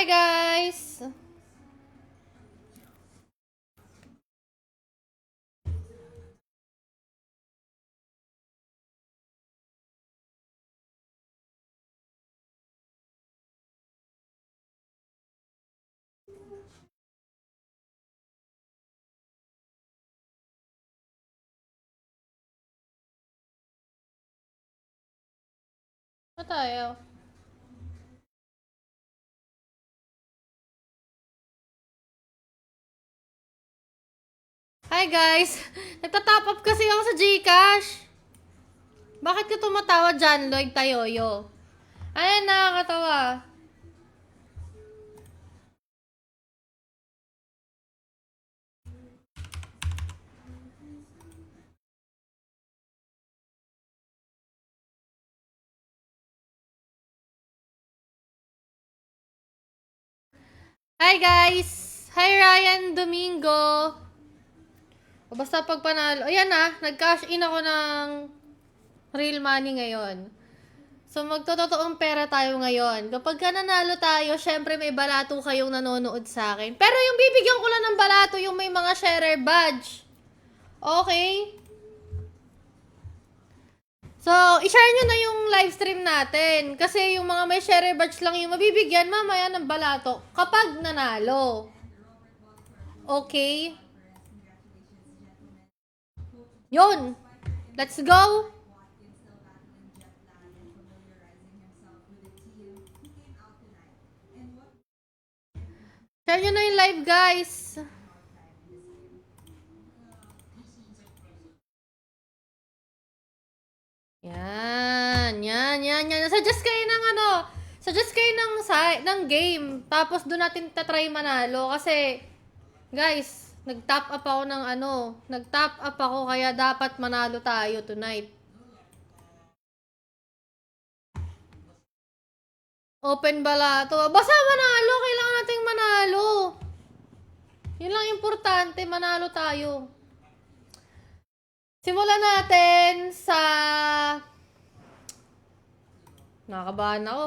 Hi guys! Ano tayo? Hi guys! Nagtatop up kasi ako sa Gcash. Bakit ka tumatawa dyan, Lloyd Tayoyo? Ayan, nakakatawa. Hi guys! Hi Ryan Domingo! O basta pag panalo. Ayan na, nag-cash in ako ng real money ngayon. So magtototoong pera tayo ngayon. Kapag ka nanalo tayo, syempre may balato kayong nanonood sa akin. Pero yung bibigyan ko lang ng balato yung may mga sharer badge. Okay? So, i-share nyo na yung live stream natin. Kasi yung mga may share badge lang yung mabibigyan mamaya ng balato kapag nanalo. Okay? Yun! Let's go! Share nyo na yung live, guys. Yan. Suggest kayo ng suggest kayo ng game. Tapos doon natin tatry manalo. Kasi, guys, nag-top up ako ng nag-top up ako kaya dapat manalo tayo tonight. Open balato. Basta manalo, kailangan nating manalo. Yun lang importante, manalo tayo. Simulan natin sa... Nakakabahan ako.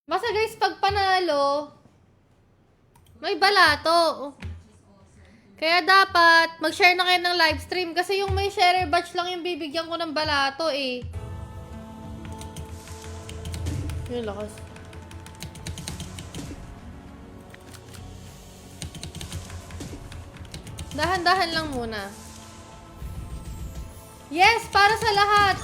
Basta guys, pag panalo, may balato. Kaya dapat, mag-share na kayo ng live stream. Kasi yung may share batch lang yung bibigyan ko ng balato eh. Yun lakas. Dahan-dahan lang muna. Yes, para sa lahat.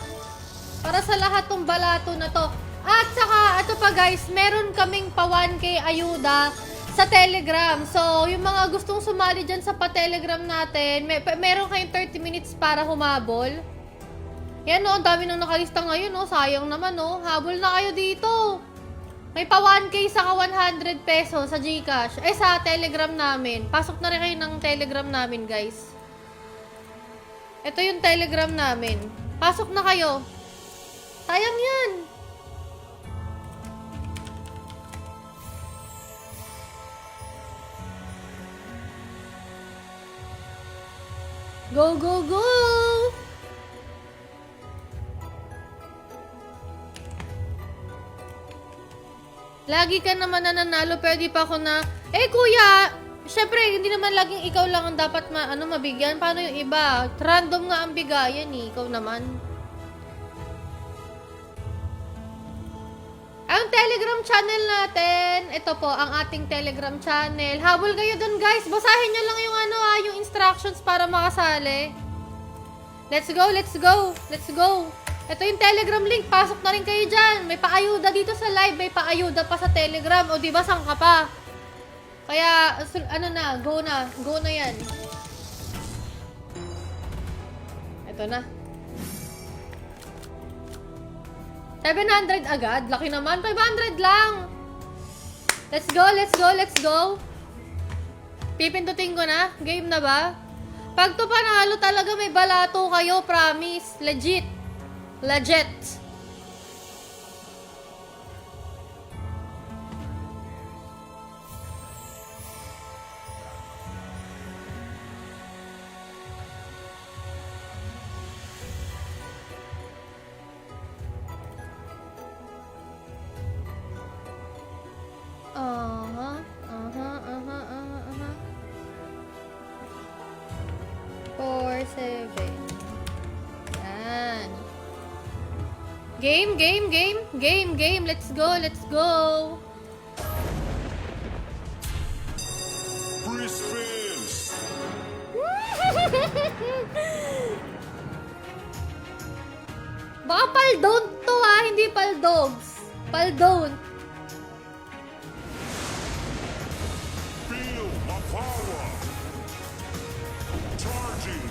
Para sa lahat tong balato na to. At saka, ito pa guys, meron kaming pa 1K ayuda sa Telegram. So, yung mga gustong sumali dyan sa pa-Telegram natin, meron kayong 30 minutes para humabol. Yan o, ang dami nang nakalista ngayon o. Sayang naman o. Habol na kayo dito. May pa 1K saka 100 pesos sa Gcash. Sa Telegram namin. Pasok na rin kayo ng Telegram namin, guys. Ito yung Telegram namin. Pasok na kayo. Sayang yan. Go, go, go! Lagi ka naman nananalo, pwede pa ako na, kuya, syempre, hindi naman laging ikaw lang ang dapat mabigyan. Paano yung iba? Random nga ang bigayan eh, ikaw naman. Ang Telegram channel natin, ito po, ang ating Telegram channel. Habol kayo dun guys, basahin nyo lang yung yung instructions para makasali. Let's go, let's go, let's go. Ito yung Telegram link. Pasok na rin kayo dyan. May paayuda dito sa live. May paayuda pa sa Telegram. O diba, saan ka pa? Kaya, go na. Go na yan. Ito na. 700 agad. Laki naman. 500 lang. Let's go, let's go, let's go. Pipindutin ko na. Game na ba? Pag to panalo talaga may balato kayo. Promise. Legit. Legit. Game, game, game, game, game. Let's go, let's go. Free spins. Baka paldon to hindi paldogs. Paldon. Feel my power. Charging.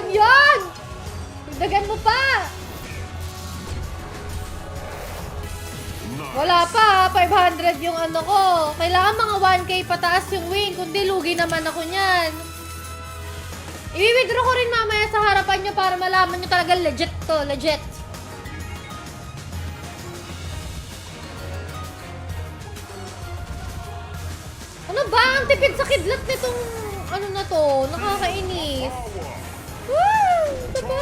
Yan! Dagan mo pa! Wala pa, 500 yung ano ko. Kailangan mga 1K pataas yung win, kundi lugi naman ako niyan. I-withdraw ko rin mamaya sa harapan nyo para malaman nyo talaga legit to, legit. Ano ba? Ang tipid sa kidlat nitong ano na to, nakakainis. Woo! Ito ba?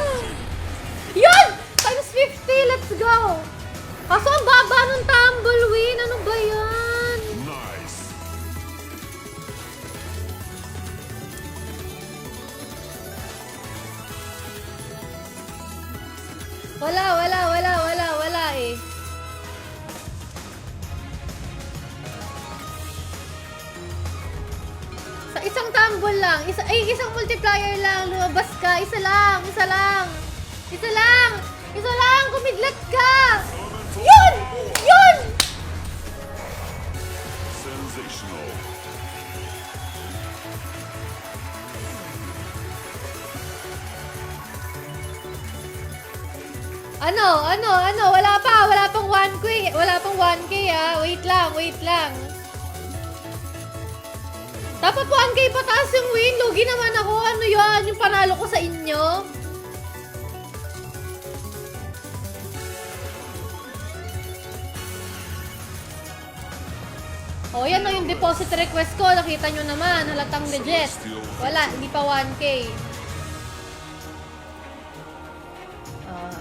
Yun! Times 50, let's go! Kaso ang baba ng tumbleweed, ano ba yan? Nice. Wala eh. Sa isang tumble lang, isang multiplier lang, lumabas ka, isa lang. Isa lang, kumidlat ka! Yun! Yun! Sensational. Ano, wala pang 1K, wait lang. Dapat 1K pataas yung win, lugi naman ako, ano yan, yung panalo ko sa inyo? O, yan o yung deposit request ko, nakita nyo naman, halatang legit. Wala, hindi pa 1K.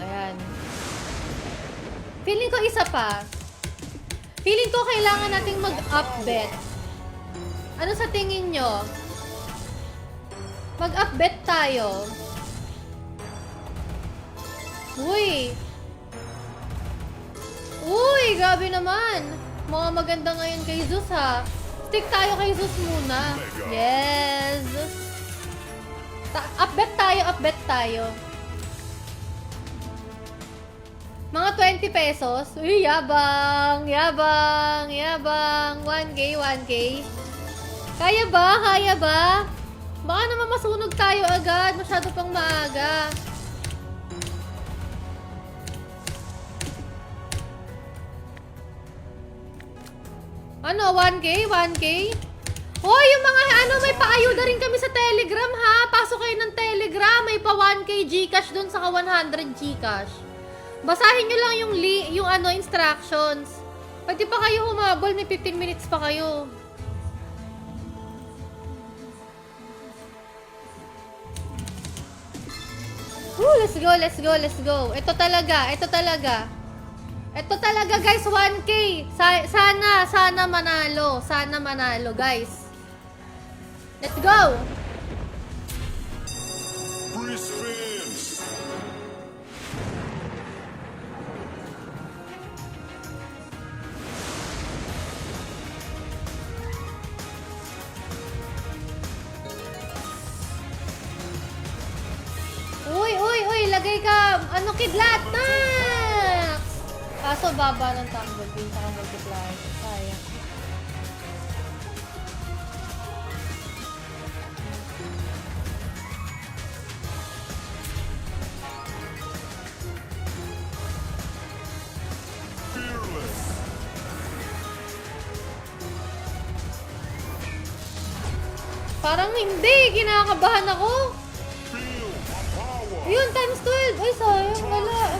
Ayan. Feeling ko isa pa. Feeling ko kailangan nating mag-up bet. Ano sa tingin nyo? Mag-up bet tayo. Uy, grabe naman. Mga maganda ngayon kay Zeus ha. Stick tayo kay Zeus muna. Yes. Up bet tayo. Mga 20 pesos. Uy, yabang. 1K. Kaya ba? Baka naman masunog tayo agad. Masyado pang maaga. Ano, 1K? Hoy, yung mga may paayuda rin kami sa Telegram ha. Pasok kayo ng Telegram. May pa 1K Gcash dun saka 100 Gcash. Basahin nyo lang yung instructions. Pwede pa kayo humabol, may 15 minutes pa kayo. Let's go. Ito talaga guys, 1K. Sana manalo guys. Let's go. Free spins. Uy, lagay ka, kidlat, Max! Kaso baba ng tumble pin sa multiplier. Sayang. Fearless. Parang hindi, kinakabahan ako. Feel my power. Ayun, times 12. Ay, sayang, wala.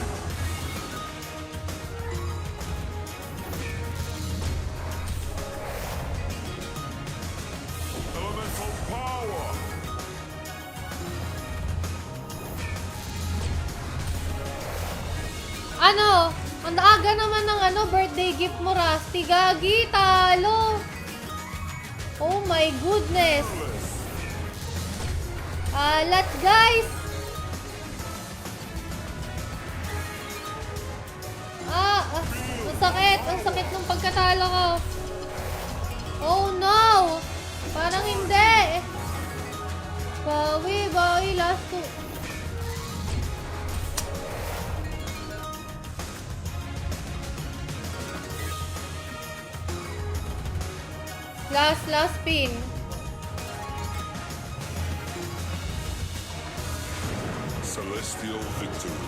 Ano? Ang aga naman ng birthday gift mo, Rusty. Gagi, talo. Oh my goodness. Alat, guys. Ang sakit. Ang sakit ng pagkatalo ko. Oh no. Parang hindi. Bawi, last two. Last spin. Celestial victory.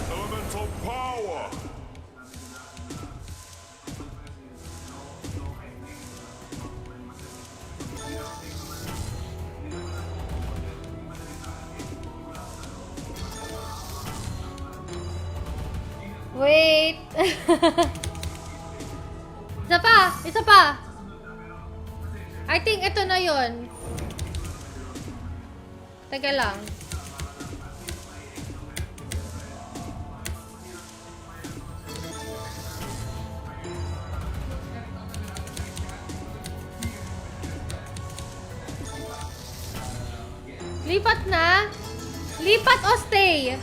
Elemental power. Wait. Isa pa. I think ito na yon. Teka lang. Lipat na? Lipat o stay?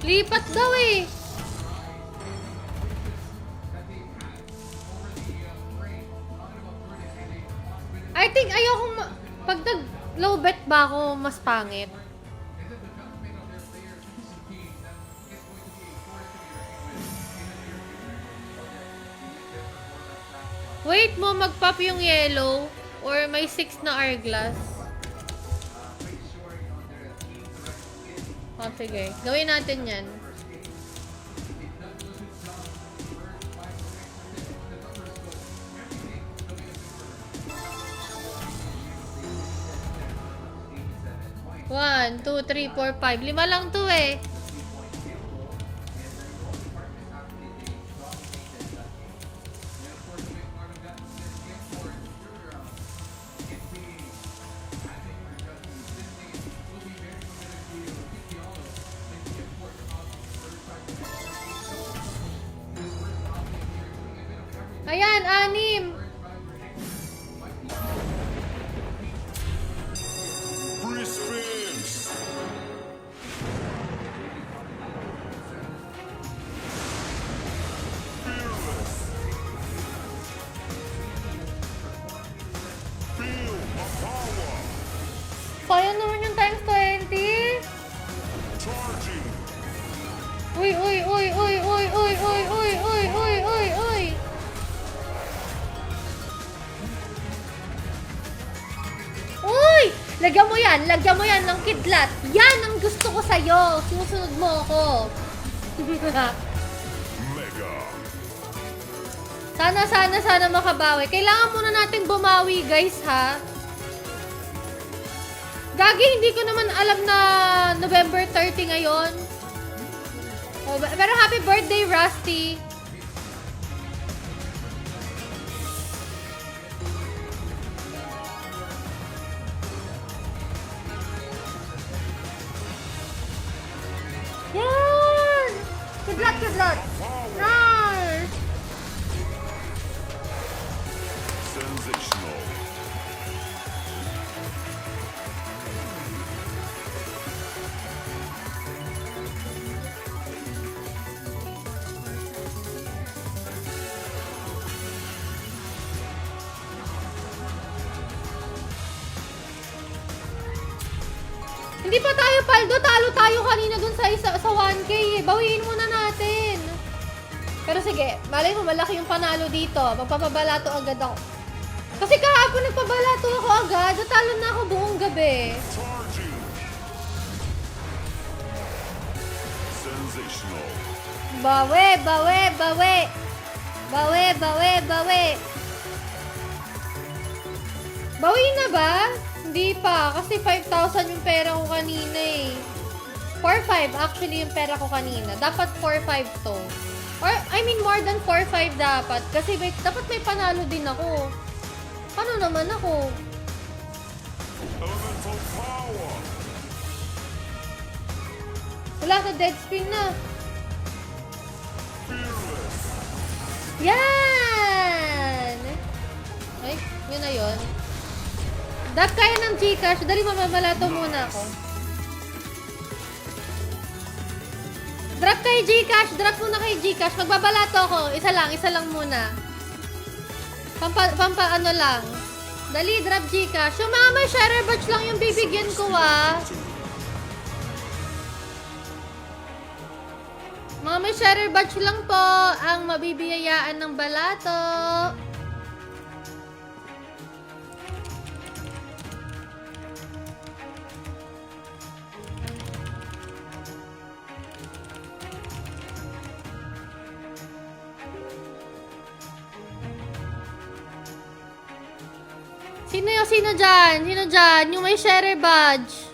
Lipat daw eh. I think ayokong pag nag-low bet ba ako, mas pangit. Wait mo mag-pop yung yellow or may 6 na hourglass. Oh, sige. Gawin natin yan. One, two, three, four, five. 5 lang to eh. Ayan, 6. Free spins. Fearless. Feel the power. Sayang naman yung times 20. Charging. Uy. Uy! Lagyan mo yan ng kidlat. Yan ang gusto ko sa'yo. Sinusunod mo ako. Mega. Sana makabawi. Kailangan muna nating bumawi, guys, ha? Gagi, hindi ko naman alam na November 30 ngayon. Oh, pero happy birthday, Rusty. Yan! Kidlat! Nice! Sensational. Hindi pa tayo paldo, talo tayo kanina dun sa 1K. Bawiin muna natin. Pero sige, malay mo malaki yung panalo dito. Magpapabalato agad ako. Kasi kahapon nagpabalato ako agad. Natalo na ako buong gabi. Charging. Sensational. Bawi. Bawi na ba? Hindi pa, kasi 5,000 yung pera ko kanina eh. 4-5 actually yung pera ko kanina. Dapat 4-5 to. Or, I mean, more than 4-5 dapat. Kasi dapat may panalo din ako. Paano naman ako? Elemental power. Wala na, dead spin na. Fearless. Yan! Ay, yun na yun. Dap kaya ng Gcash. Dali, mamamalato muna ako. Drop kay Gcash. Drop muna kay Gcash. Magbabalato ako. Isa lang muna. Pampa ano lang. Dali, drop Gcash. Yung mga may sharer batch lang yung bibigyan ko, ah. Mga may sharer batch lang po ang mabibiyayaan ng balato. Sino dyan? Sino dyan? Yung may sharer badge.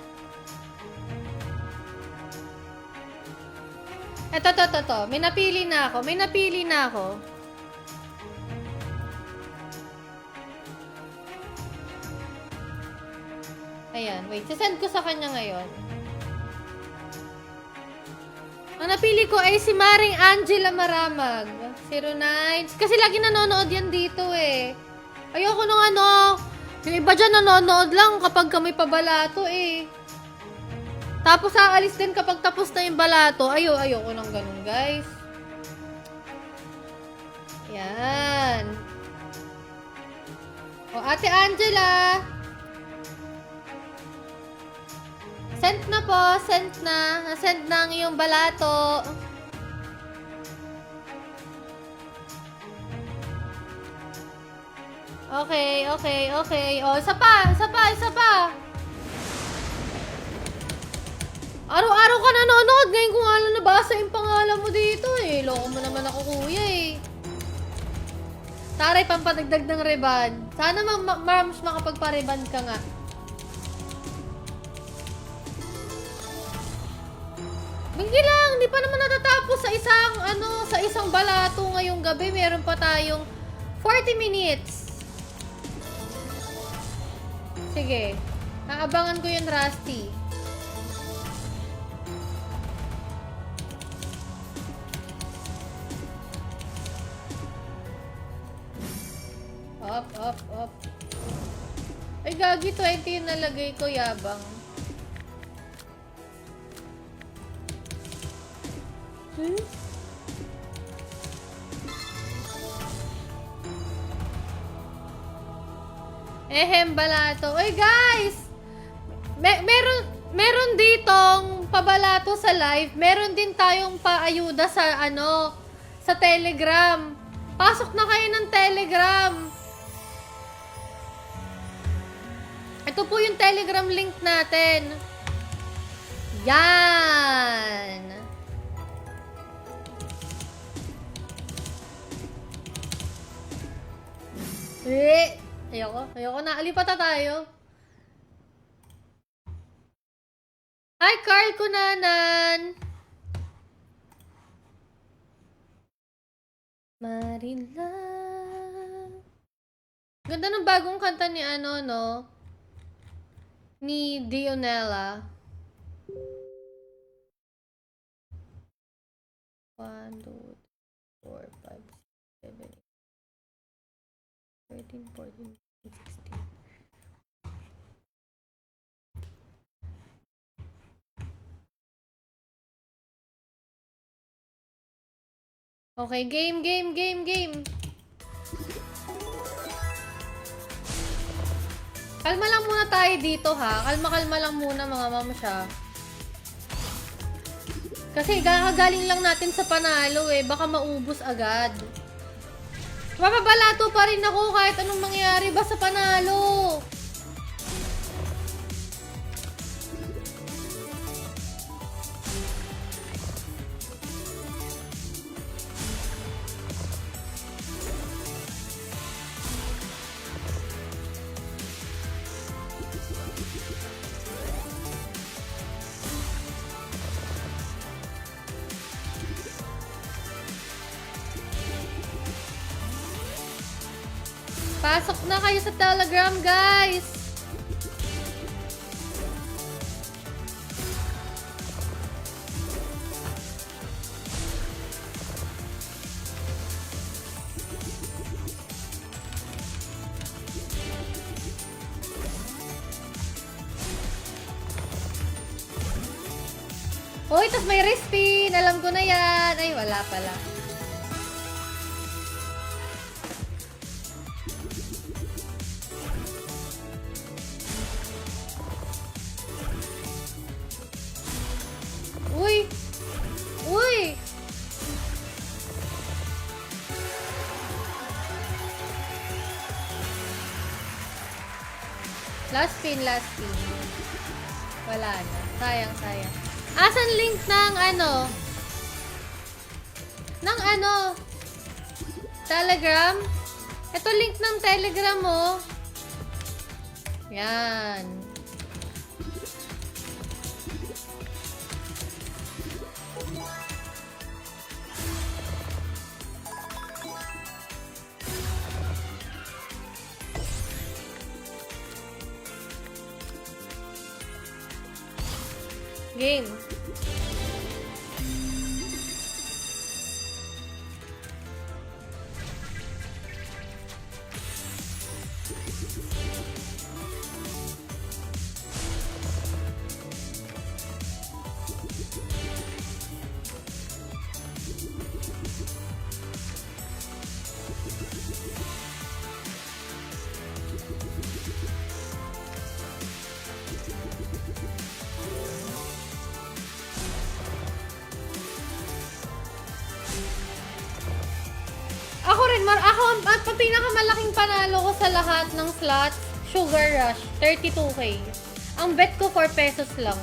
Eto. May napili na ako. Ayan, wait. Sisend ko sa kanya ngayon. Ang napili ko ay si Maring Angela Maramag. 09. Kasi lagi nanonood yan dito eh. Ayoko nung ano. Yung iba dyan nanonood lang kapag kami pabalato eh. Tapos aalis din kapag tapos na yung balato. Ayoko nang ganun, guys. Yan. O, Ate Angela. Send na po. Send na. Send na ang iyong balato. Okay. O, isa pa. Araw-araw ka nanonood. Ngayon ko nga lang nabasa yung pangalan mo dito eh. Loko mo naman ako, kuya eh. Taray, pampadagdag ng reban. Sana mas makapagpa-reban ka nga. Bigla lang, hindi pa naman natatapos sa isang balato ngayong gabi. Meron pa tayong 40 minutes. Sige. Aabangan ko yun, Rusty. Up. Ay, gagi, 20 yung nalagay ko, yabang. Balato. Uy, guys! Meron ditong pabalato sa live. Meron din tayong paayuda sa Telegram. Pasok na kayo ng Telegram. Ito po yung Telegram link natin. Yan! Ayoko na. Alipata tayo. Hi, Carl Kunanan! Marila. Ganda ng bagong kanta ni ni Dionella. 1, 2, 4, 5, 7, 13, 14, 16. Okay, game. Kalma lang muna tayo dito, ha? Kalma lang muna, mga mamasya. Kasi gagaling lang natin sa panalo eh. Baka maubos agad. Mapabalato pa rin ako kahit anong mangyari ba sa panalo. Pasok na kayo sa Telegram, guys! Uy, tas may respin! Alam ko na yan! Ay, wala pala. Uy! Uy! Last spin, last spin. Wala na. Sayang, sayang. Asan link ng ano? Ng ano? Telegram? Ito link ng Telegram mo. Yan. Game. Ako rin, ako ang pinakamalaking panalo ko sa lahat ng slots, Sugar Rush, 32k. Ang bet ko 4 pesos lang.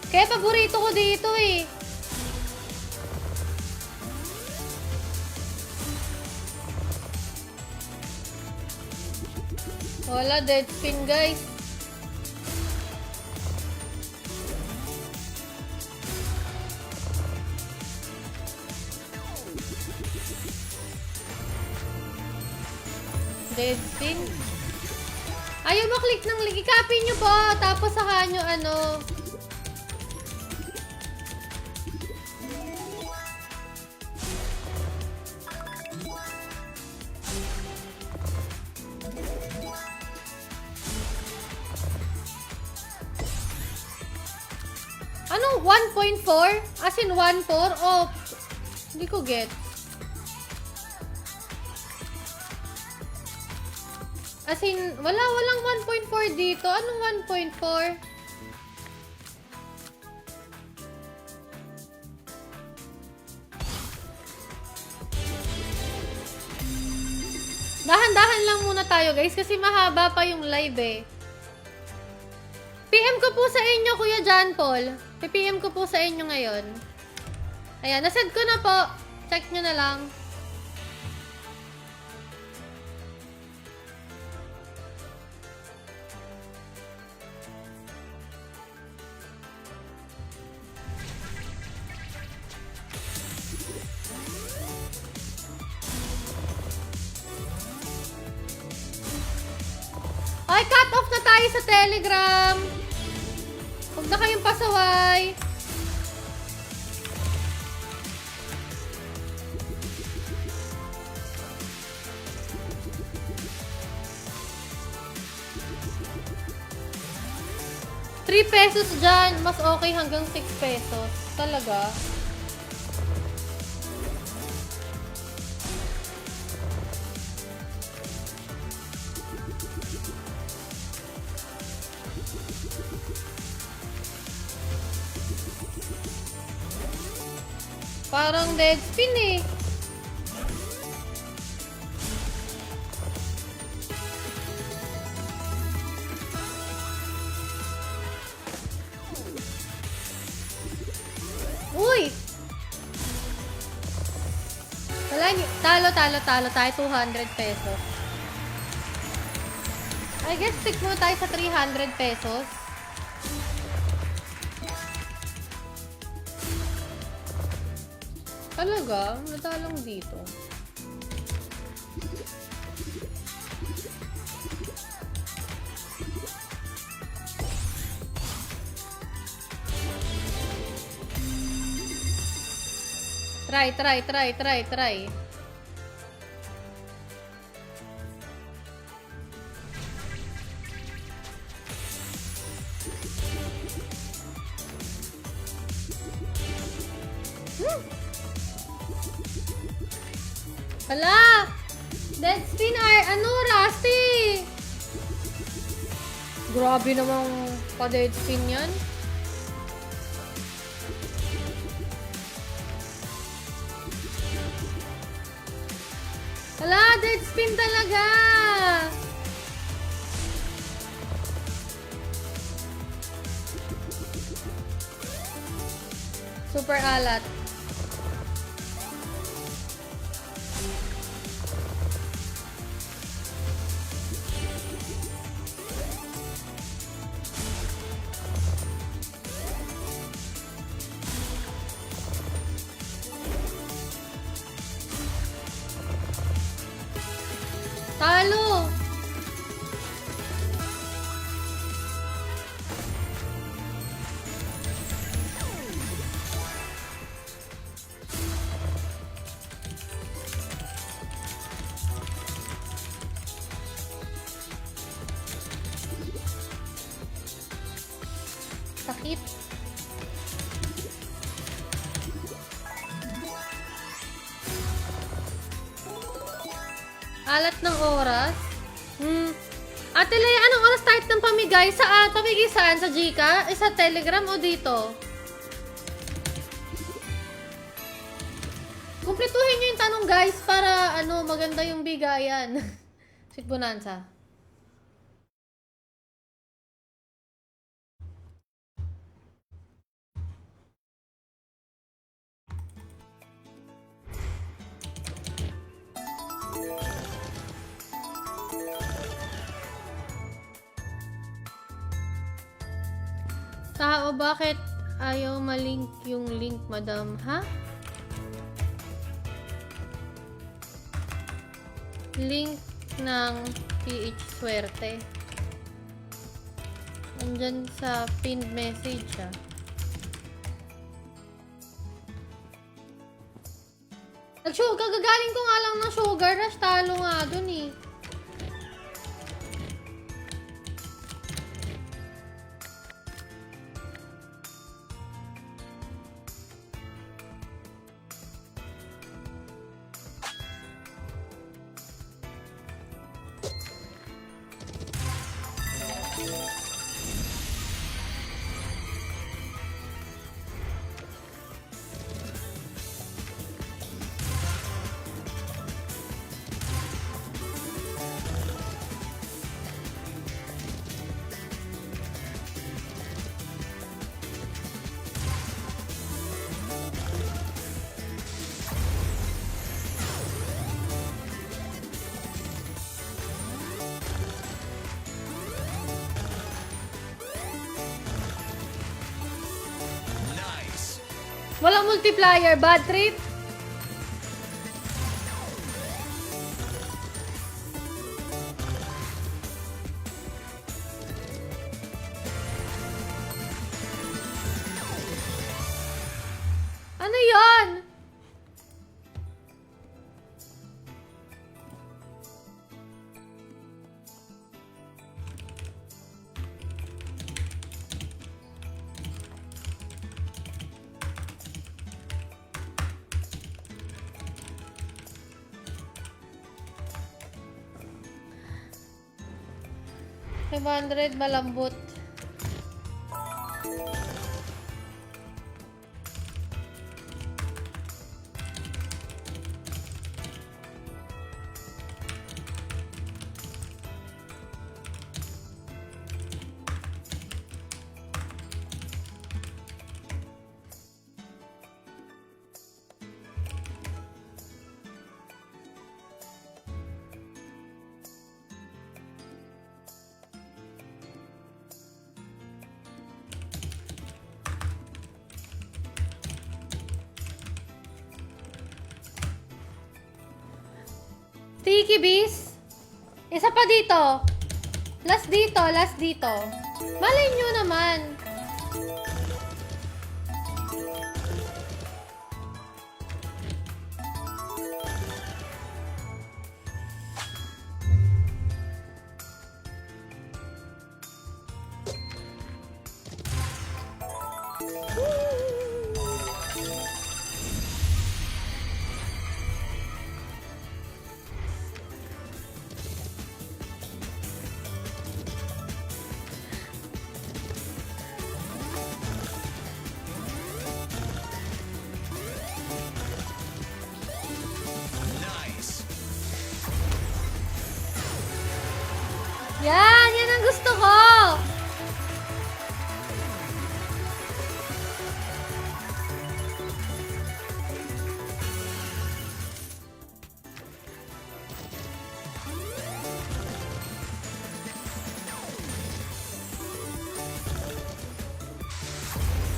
Kaya paborito ko dito eh. Wala, dead spin guys. Dead spin. Ayaw maklik ng link. I-copy nyo po. Tapos saka nyo ano. Anong 1.4? As in 1.4? Oh, hindi ko get. As in, walang 1.4 dito. Anong 1.4? Dahan-dahan lang muna tayo guys kasi mahaba pa yung live eh. PM ko po sa inyo, Kuya John Paul. PM ko po sa inyo ngayon. Ayan, nasend ko na po. Check nyo na lang. Ay, cut off na tayo sa Telegram. Huwag na kayong pasaway. ₱3 dyan. Mas okay hanggang 6 pesos. Talaga. Parang dead spin eh. Uy! Wala, talo tayo 200 pesos. I guess stick mo tayo sa 300 pesos. Talaga? Madalang dito. Try. Hala! Dead spin Rusty! Grabe namang pa-dead spin yan. Hala! Dead spin talaga! Super alat. Talo! Sakit. Alat ng oras? Ate Leia, anong oras start ng pamigay? Pamigay saan? Sa Gcash? Sa Telegram o dito? Kumpletuhin nyo yung tanong guys para maganda yung bigayan. Sweet Bonanza. Tao, bakit ayaw malink yung link, madam? Ha? Link ng PH Swerte. Nandyan sa pinned message, ah. Kagagaling ko nga lang ng sugar rush. Talo nga dun, eh. Walang multiplier. Bad trip. Ano yan? $500 malambot. Sticky bees. Isa pa dito. Last dito. Malay nyo naman. Yan ang gusto ko.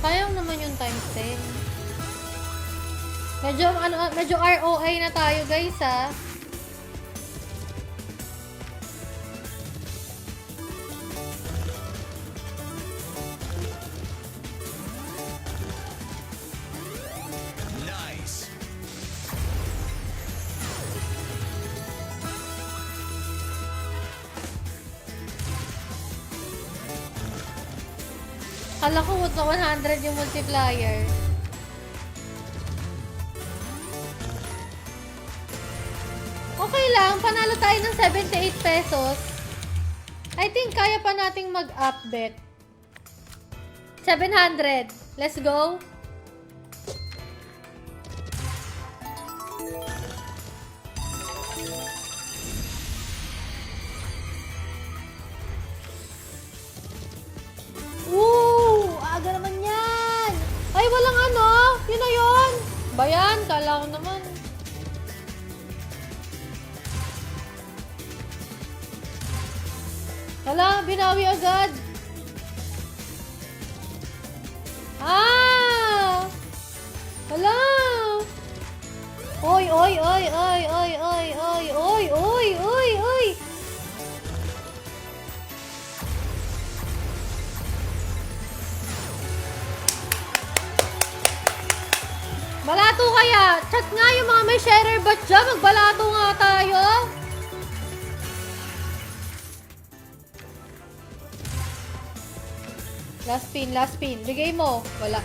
Sayang naman yung times 10. Medyo ROA na tayo, guys, ha. Nice. Kala ko 100 yung multiplier. Okay lang, panalo tayo ng 78 pesos. I think kaya pa nating mag-up bet. 700. Let's go. Aga naman yan. Ay, walang ano. Yun na yun. Bayan, kala ko naman. Hala, binawi agad. Ah! Hala! Oy, oy, oy, oy, oy, oy, oy, oy, oy, oy, oy. Balato kaya. Chat nga yung mga may sharer bot dyan. Magbalato nga tayo. Last pin. Bigay mo. Wala.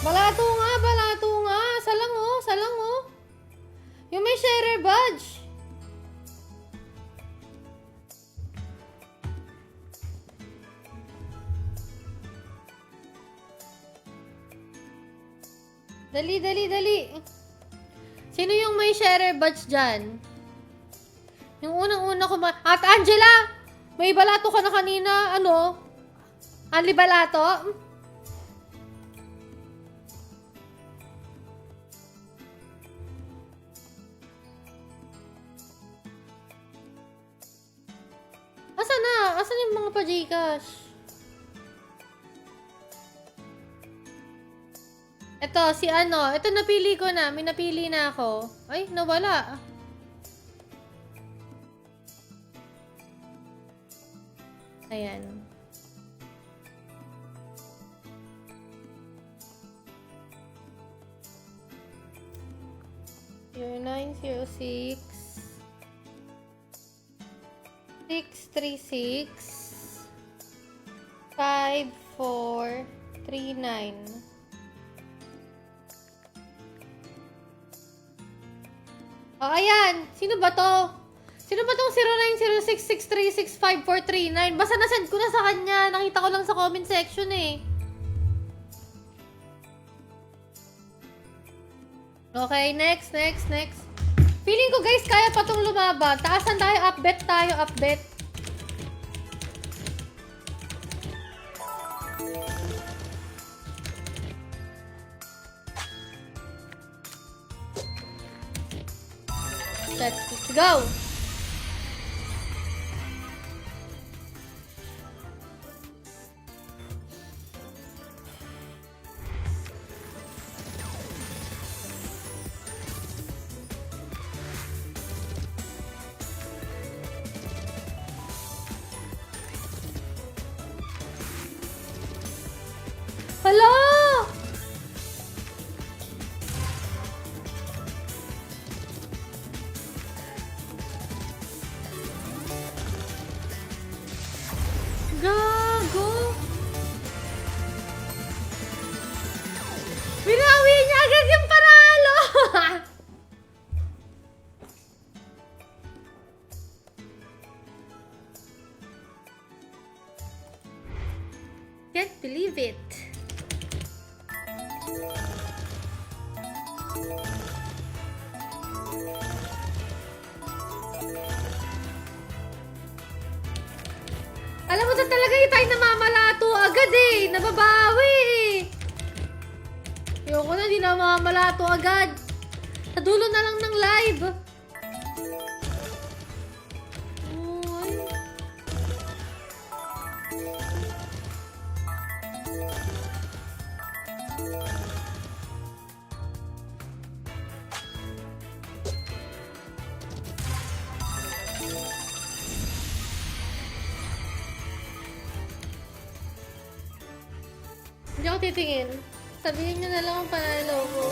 Balato nga. Salang oh. Yung may sharer badge. Dali. Sino yung may sharer badge dyan? Yung unang-una ko At Angela! May balato ka na kanina. Ano? Anli balato? Asan na? Asan yung mga pa-Gcash? Ito, si ano. Ito napili ko na. May napili na ako. Ay, nawala. Ayan. Your 906 636 5439. Oh, ayan. Sino ba to? Sino ba tong 0906636549? Basta nasend ko na sa kanya. Nakita ko lang sa comment section eh. Okay, next. Feeling ko guys, kaya pa tong lumaban. Taasan tayo, upbet tayo. Let's go! Hala! Gago! Binawi niya agad yung panalo! Can't believe it. agad eh. Nababawi eh. Ayoko na, di na mamamalato agad. Sa dulo na lang ng live. Ay. Hindi ako titingin. Sabihin nyo na lang ang panalo ko.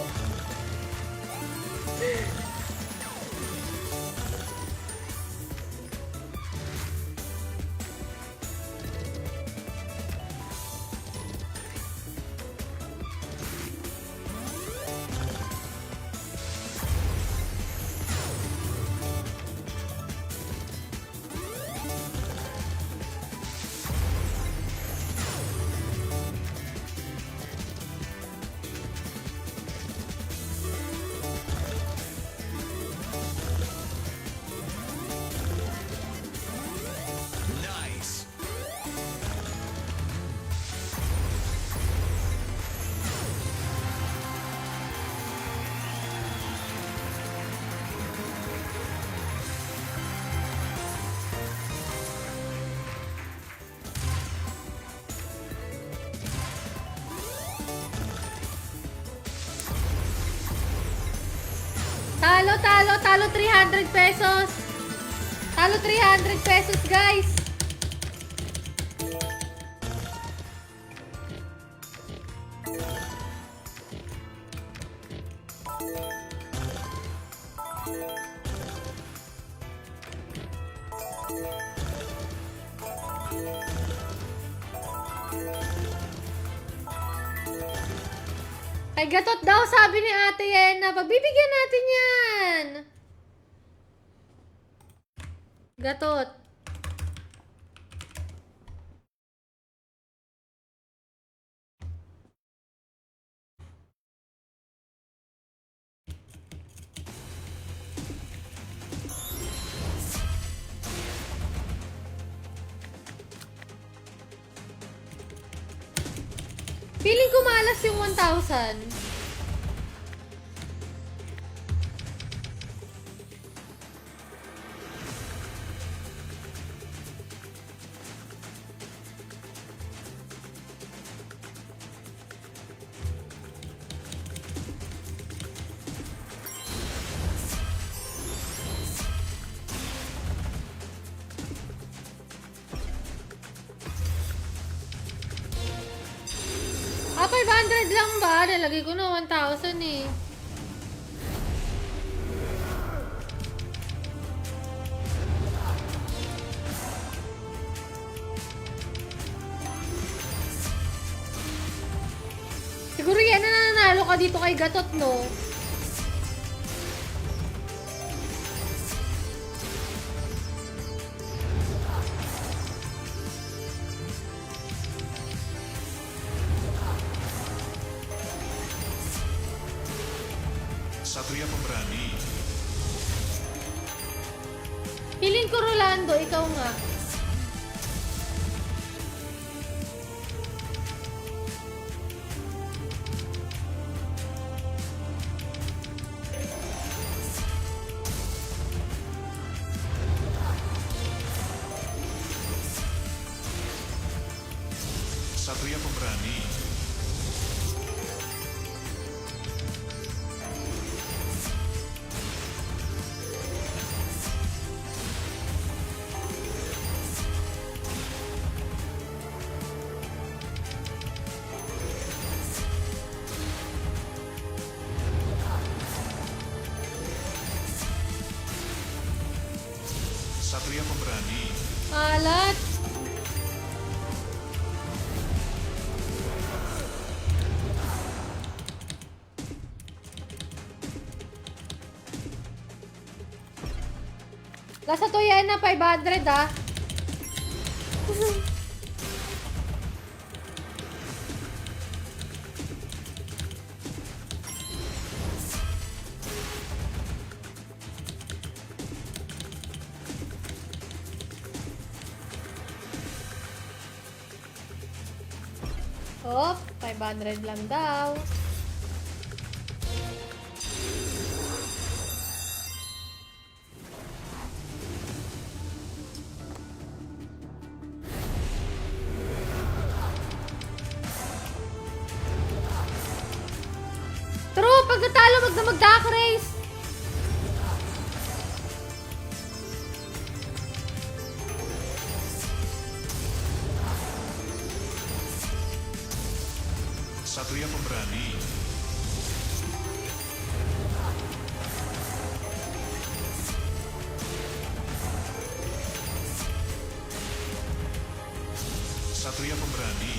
Nice. Talo 300 pesos. Talo 300 pesos, guys. Kay Gatot daw, sabi ni Ate Yena. Pagbibigyan natin yan. Gatot. Feeling ko malas yung 1,000. Ah, 500 lang ba? Nalagay ko na 1,000 eh. Siguro yan na nanalo ka dito kay Gatot, no? Satria Pemberani. Feeling ko Rolando, ikaw nga. Satria Pemberani. Satria Pemberani. Alat. Nasa to yan na 500 ah. Oh, 500 lang daw. True, pag natalo, magdamag-duck race. Satria Pemberani. Satria Pemberani.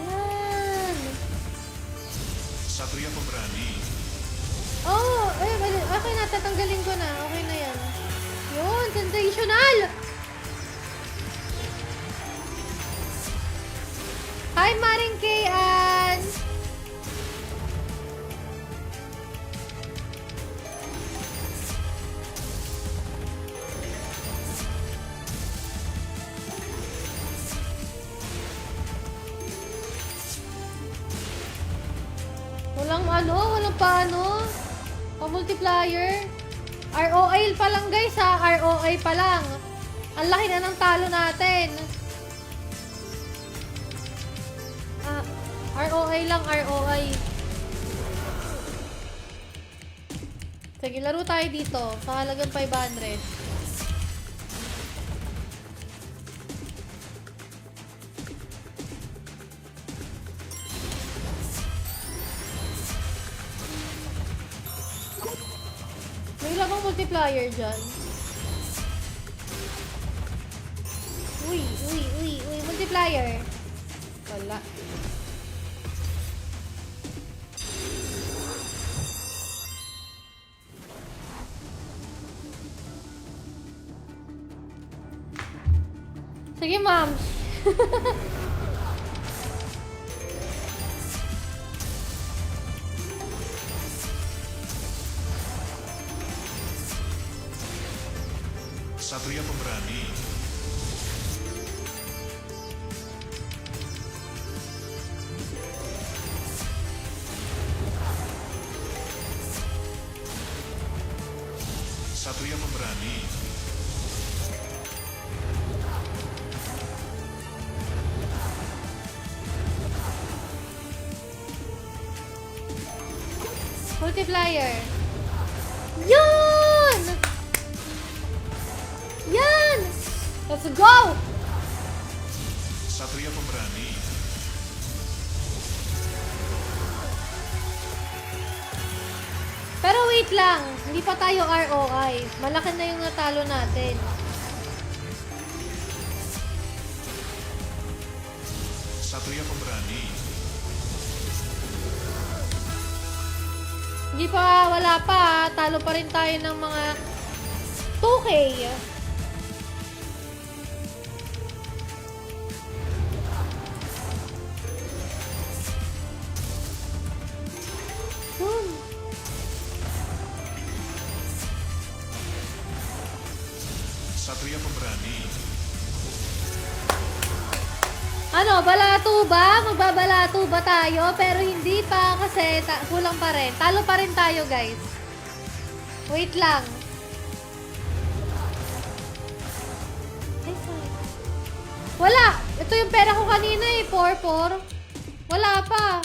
Yan. Satria Pemberani. Oh, okay na, tatanggalin ko na. Okay na yan. Yun, sensational! Hi, Maring Kayan! Walang paano. Pa-multiplier. ROI pa lang guys ha, ROI pa lang. Ang laki na ng talo natin. ROI lang, ROI. Sige, laro tayo dito. Sa halagang 500. May labang multiplier dyan. Uy, multiplier. Wala. Sige, ma'am. Satria Pemberani. Satria Pemberani. Multiplier. Yun! Yan! Let's go! Satria Pemberani. Pero wait lang, hindi pa tayo ROI. Malaki na yung natalo natin. Satria Pemberani. Hindi pa, wala pa. Talo pa rin tayo ng mga 2K. Satria Pemberani. Ano, balato ba? Magbabalato ba tayo? Pero hindi pa kasi kulang pa rin. Talo pa rin tayo, guys. Wait lang. Ay, sorry. Wala! Ito yung pera ko kanina eh, 4-4. Wala pa.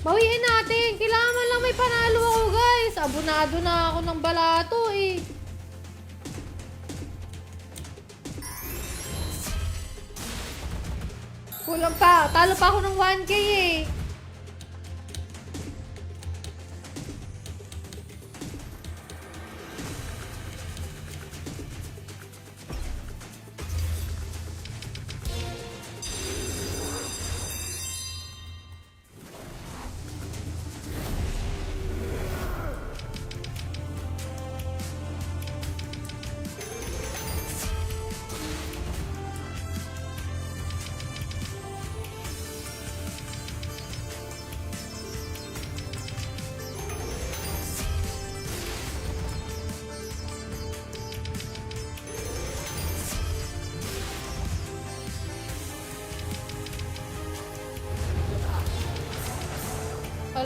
Bawiin natin. Kailangan man lang may panalo ako, guys. Abunado na ako ng balato eh. Kulang pa. Talo pa ako ng 1K eh.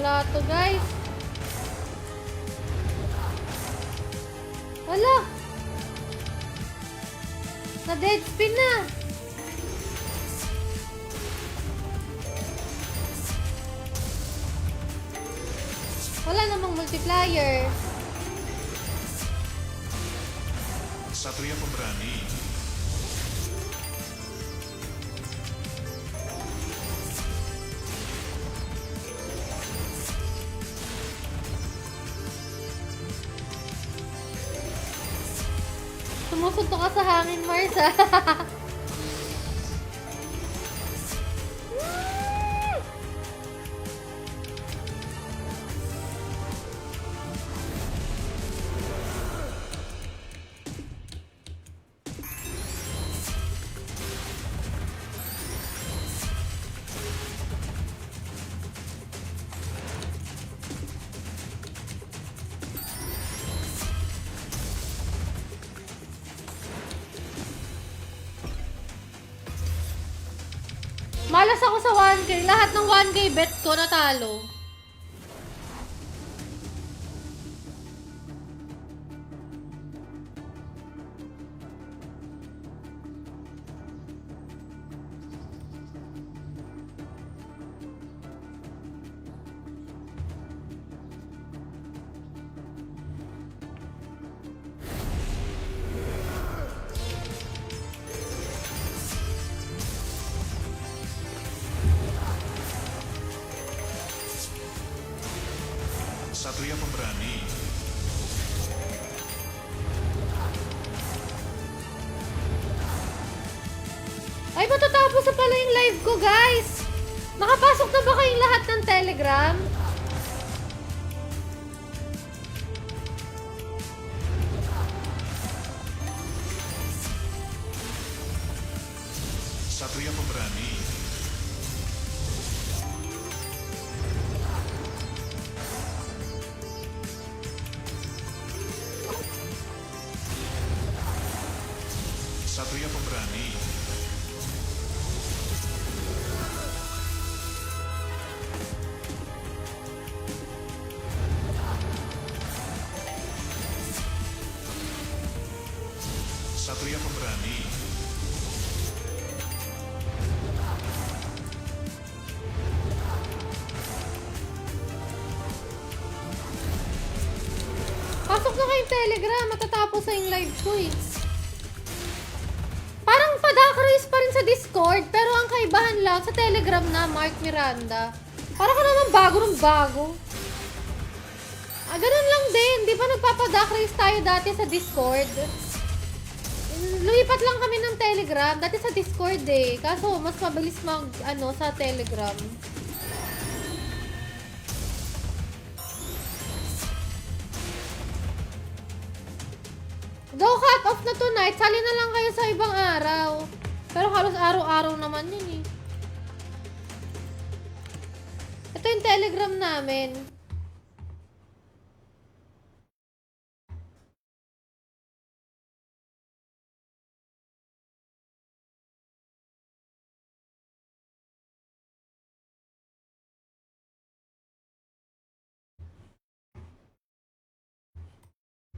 balato, guys. Wala. Na-dead spin na. Wala namang multiplier. Satria Pemberani. Sumusuntok ka sa hangin, Mars, ha? Malas ako sa 1K. Lahat ng 1K bet ko natalo. Satria Pemberani. Ay, matatapos na pala yung live ko, guys. Nakapasok na ba kayong lahat ng Telegram? Satria Pemberani. Satria Pemberani. Satria Pemberani. Pasok na kayong Telegram. Matatapos na yung live ko, eh. Parang pa-duck race pa rin sa Discord, pero ang kaibahan lang sa Telegram na Mark Miranda. Para ka naman bago ng bago. Ganun lang din. Di ba nagpapa-duck race tayo dati sa Discord? Lumipat lang kami ng Telegram. Dati sa Discord eh. Kaso mas mabilis sa Telegram. Though cut off na tonight, sali na lang kayo sa ibang araw. Pero halos araw-araw naman yun eh. Ito yung Telegram namin.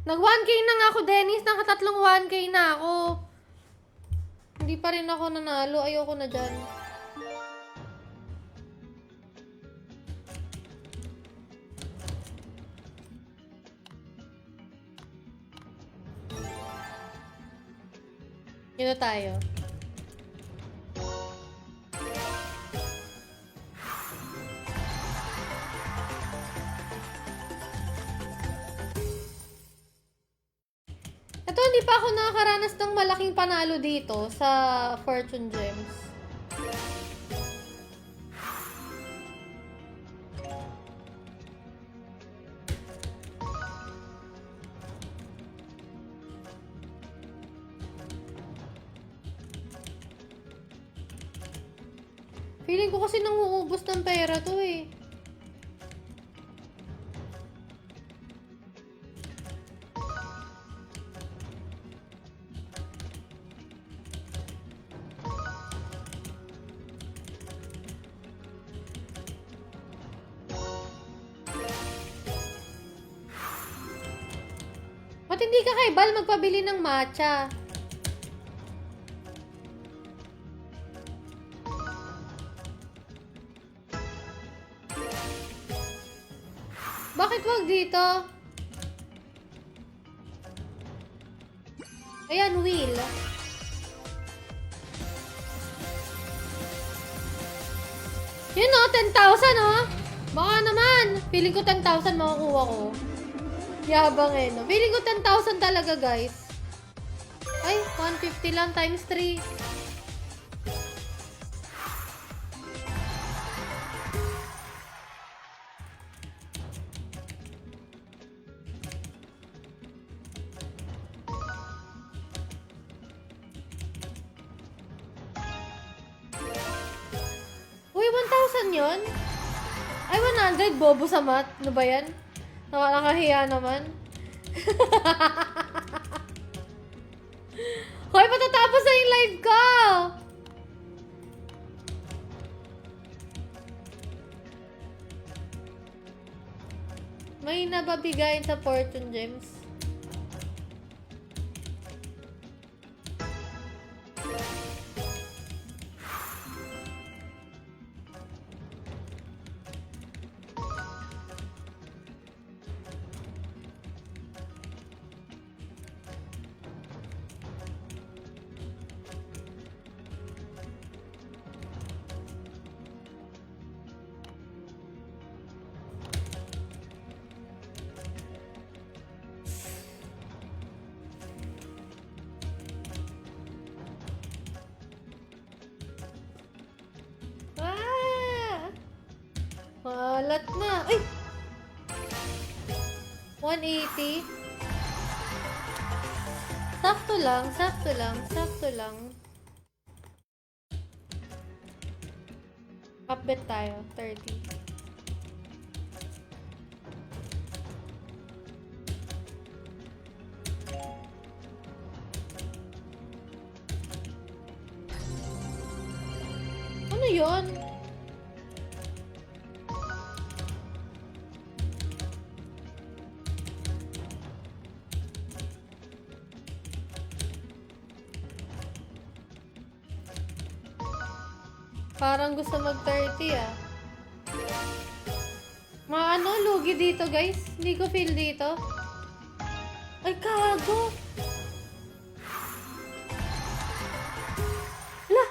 Nag 1K na nga ako, Dennis. Nakatatlong 1K na ako. Hindi pa rin ako nanalo. Ayoko na dyan. Dito tayo. Ito, hindi pa ako nakakaranas ng malaking panalo dito sa Fortune Gems. Feeling ko kasi nanguubos ng pera to eh. Ba't hindi ka kay Bal magpabili ng matcha? Bakit wag dito? Ayan, wheel. Yun o, 10,000 o. Baka naman. Feeling ko 10,000 makukuha ko. Yabang eh, no? Feeling ko 10,000 talaga, guys. Ay, 150 lang times 3. Uy, 1,000 yun? Ay, 100. Bobo sa mat. Ano ba yan? Nakakahiya naman. Hoy, patatapos na yung live ko! May nababigayin sa Fortune Gems. Malat na. Ay! 180. Sakto lang, sakto lang, sakto lang. Upbet tayo, 30. Ano yun? Parang gusto mag-30 ah. Maano, lugi dito guys. Hindi ko feel dito. Ay, kago. Ala.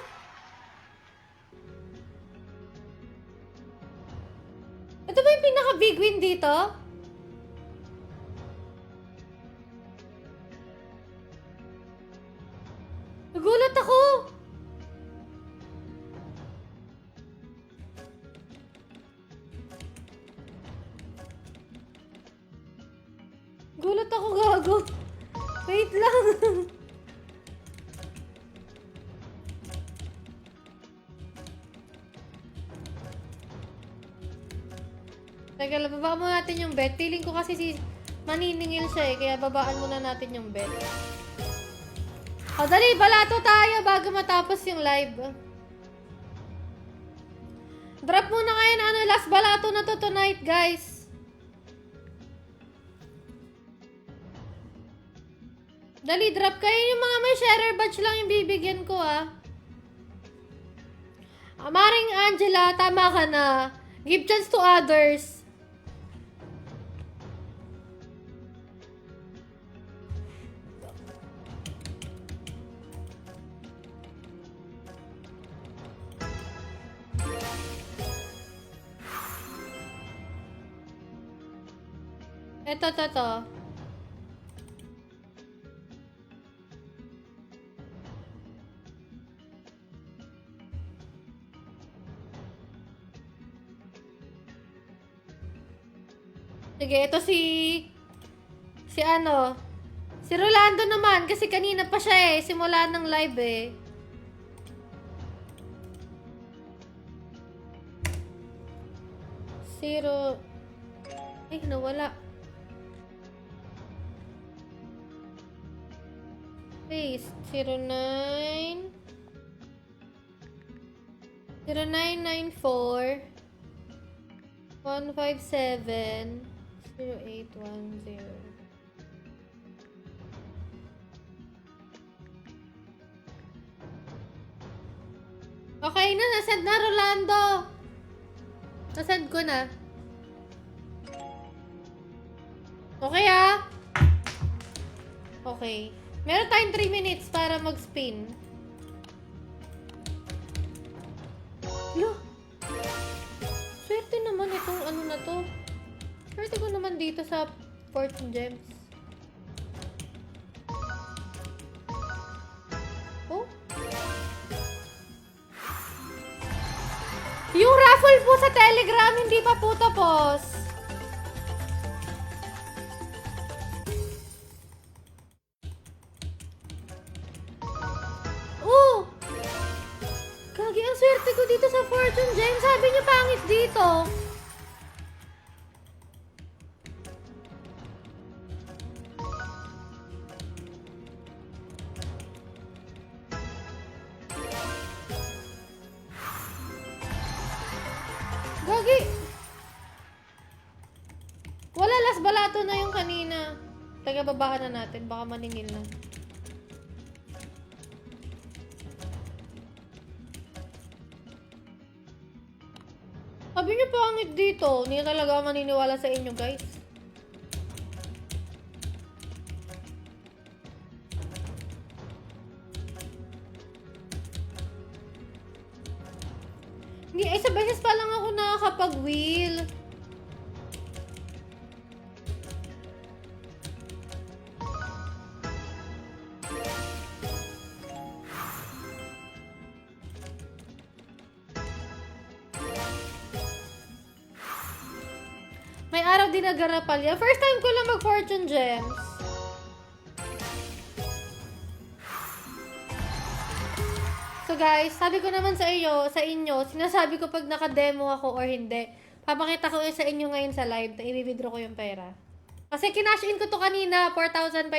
Ito ba yung pinaka-big win dito? Nagulat ako. Gulat ako, gago. Wait lang. Teka lang, babaan muna natin yung bet. Feeling ko kasi maniningil siya eh, kaya babaan muna natin yung bet. O, dali, balato tayo bago matapos yung live. Drop muna kayo na last balato na to tonight, guys. Dali, drop kayo. Yung mga may sharer batch lang yung bibigyan ko, ah. Maring Angela, tama ka na. Give chance to others. Ito. Sige, ito si ano, si Rolando naman, kasi kanina pa siya eh, simula ng live eh. Zero, ay nawala. Please, 09 0994 157 0810. Okay na, nasend na, Rolando. Nasend ko na. Okay, ah. Okay. Meron tayong 3 minutes para mag-spin. Lo! Swerte naman itong ano na to. Swerte ko naman dito sa Fortune Gems. Oh? Yung raffle po sa Telegram, hindi pa po tapos. Oh! Gagi, ang swerte ko dito sa Fortune Gem. Sabi niyo pangit dito. Gagi. Wala, las balato na yung kanina. Taga babahan na natin. Baka maningil na. Sabi niyo pangit dito. Hindi na talaga ako maniniwala sa inyo, guys. Hindi, isa beses pa lang ako nakakapag-wheel. May araw din nagarapal yan. First time ko lang mag-Fortune Gems. So guys, sabi ko naman sa inyo, sinasabi ko pag naka-demo ako or hindi. Papakita ko sa inyo ngayon sa live na i-withdraw ko yung pera. Kasi kinash in ko to kanina, 4,500.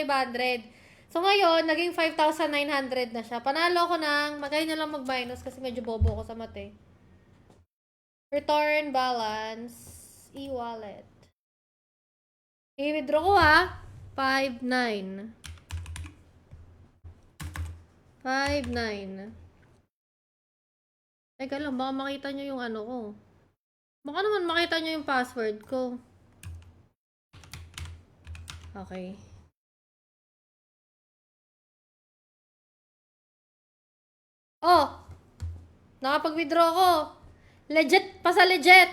So ngayon, naging 5,900 na siya. Panalo ko ng, magay na lang mag-minus kasi medyo bobo ko sa mate. Return balance, e-wallet. I-withdraw ko ha. 5,900. 5,900. Teka lang, baka makita nyo yung ano ko. Baka naman makita nyo yung password ko. Okay. Oh! Nakapag-withdraw ko. Legit pa sa legit.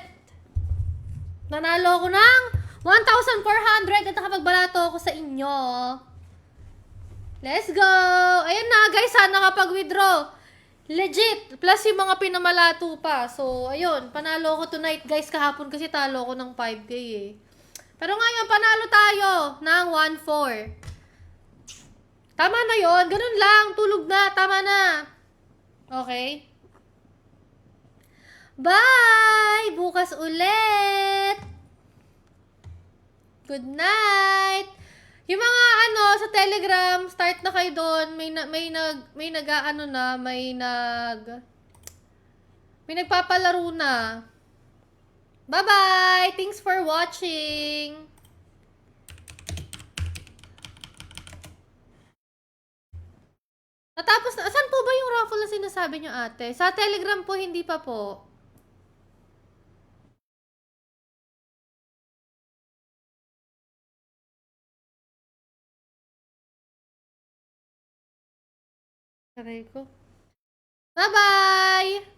Nanalo ko ng 1,400 at nakapagbalato ako sa inyo. Let's go! Ayan na guys, nakapag-withdraw. Legit! Plus yung mga pinamalato pa. So, ayun. Panalo ko tonight guys. Kahapon kasi talo ko ng 5K eh. Pero ngayon, panalo tayo ng 1,400. Tama na yon. Ganun lang. Tulog na. Tama na. Okay? Bye! Bukas ulit! Good night! Yung mga sa Telegram, start na kayo doon. May nagpapalaro na. Bye-bye! Thanks for watching! Natapos na. Saan po ba yung raffle na sinasabi nyo, ate? Sa Telegram po, hindi pa po. Aray ko. Bye-bye!